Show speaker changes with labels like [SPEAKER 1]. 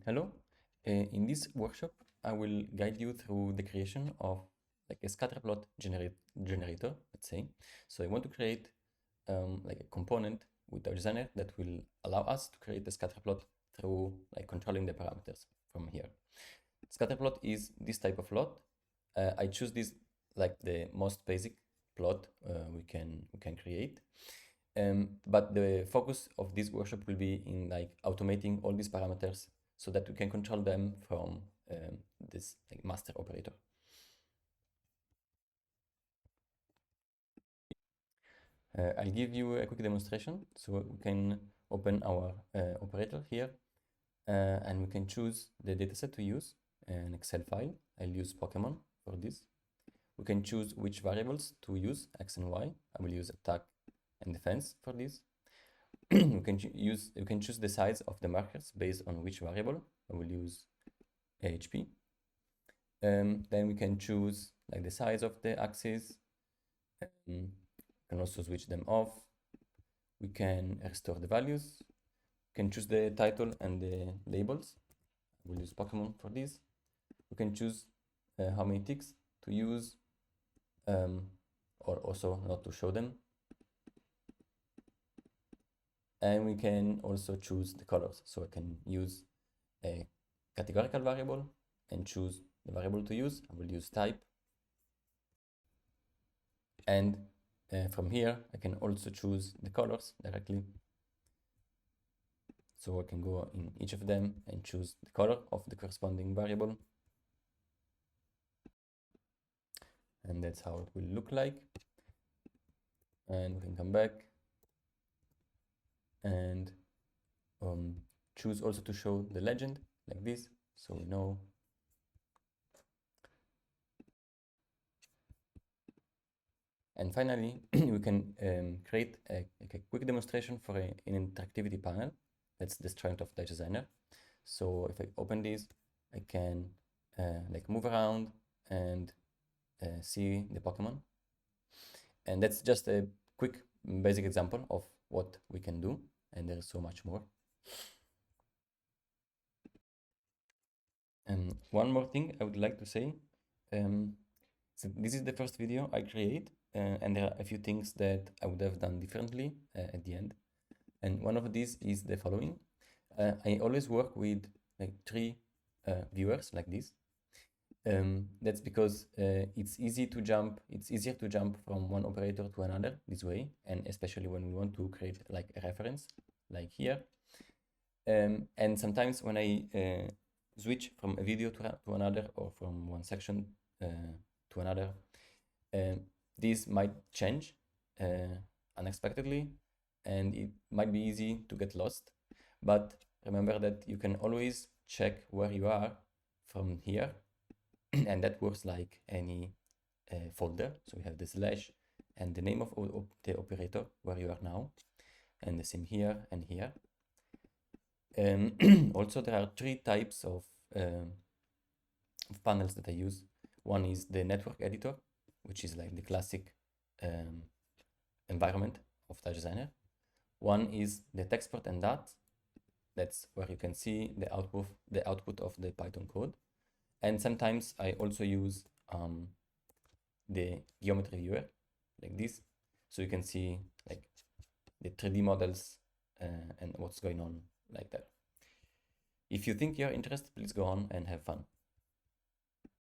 [SPEAKER 1] Hello. In this workshop, I will guide you through the creation of like a scatterplot generator, let's say. So I want to create like a component with TouchDesigner that will allow us to create a scatterplot through like controlling the parameters from here. Scatterplot is this type of plot. I choose this like the most basic plot we can create. But the focus of this workshop will be in like automating all these parameters so that we can control them from this like master operator. I'll give you a quick demonstration. So we can open our operator here and we can choose the dataset to use, an Excel file. I'll use Pokemon for this. We can choose which variables to use, X and Y. I will use attack and defense for this. You can choose the size of the markers based on which variable. I will use HP. Then we can choose like the size of the axis. We can also switch them off. We can restore the values. We can choose the title and the labels. We'll use Pokemon for this. We can choose how many ticks to use or also not to show them. And we can also choose the colors. So I can use a categorical variable and choose the variable to use. I will use type. And from here, I can also choose the colors directly. So I can go in each of them and choose the color of the corresponding variable. And that's how it will look like. And we can come back and choose also to show the legend like this, so we know. And finally, we can create a quick demonstration for an interactivity panel. That's the strength of TouchDesigner. So if I open this, I can like move around and see the Pokemon. And that's just a quick basic example of what we can do. And there's so much more. One more thing I would like to say. So this is the first video I create, and there are a few things that I would have done differently at the end. And one of these is the following. I always work with like 3 viewers like this. That's because it's easier to jump from one operator to another this way, and especially when we want to create like a reference like here. And sometimes when I switch from a video to another, or from one section to another, this might change unexpectedly, and it might be easy to get lost. But remember that you can always check where you are from here, and that works like any folder. So we have the slash and the name of the operator where you are now, and the same here and here. Also, there are 3 types of panels that I use. One is the network editor, which is like the classic environment of TouchDesigner. One is the textport and that. That's where you can see the output of the Python code. And sometimes I also use the geometry viewer like this, so you can see like the 3D models and what's going on like that. If you think you're interested, please go on and have fun.